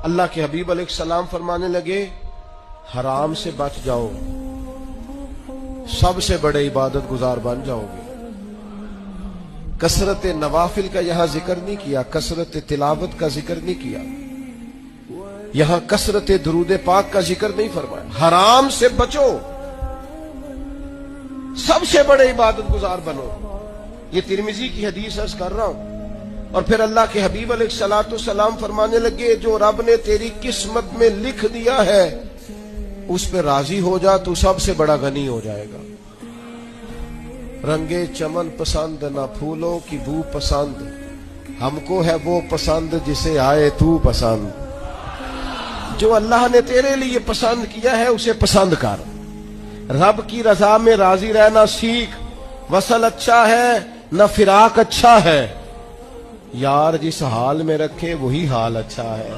اللہ کے حبیب علیہ السلام فرمانے لگے حرام سے بچ جاؤ، سب سے بڑے عبادت گزار بن جاؤ گے۔ کثرت نوافل کا یہاں ذکر نہیں کیا، کثرت تلاوت کا ذکر نہیں کیا، یہاں کثرت درود پاک کا ذکر نہیں فرمایا۔ حرام سے بچو، سب سے بڑے عبادت گزار بنو۔ یہ ترمذی کی حدیث عرض کر رہا ہوں۔ اور پھر اللہ کے حبیب علیہ الصلوۃ والسلام فرمانے لگے جو رب نے تیری قسمت میں لکھ دیا ہے اس پہ راضی ہو جا، تو سب سے بڑا غنی ہو جائے گا۔ رنگے چمن پسند نہ پھولوں کی بو پسند، ہم کو ہے وہ پسند جسے آئے تو پسند۔ جو اللہ نے تیرے لیے پسند کیا ہے اسے پسند کر، رب کی رضا میں راضی رہنا سیکھ۔ وصل اچھا ہے نہ فراق اچھا ہے، یار جس حال میں رکھے وہی حال اچھا ہے۔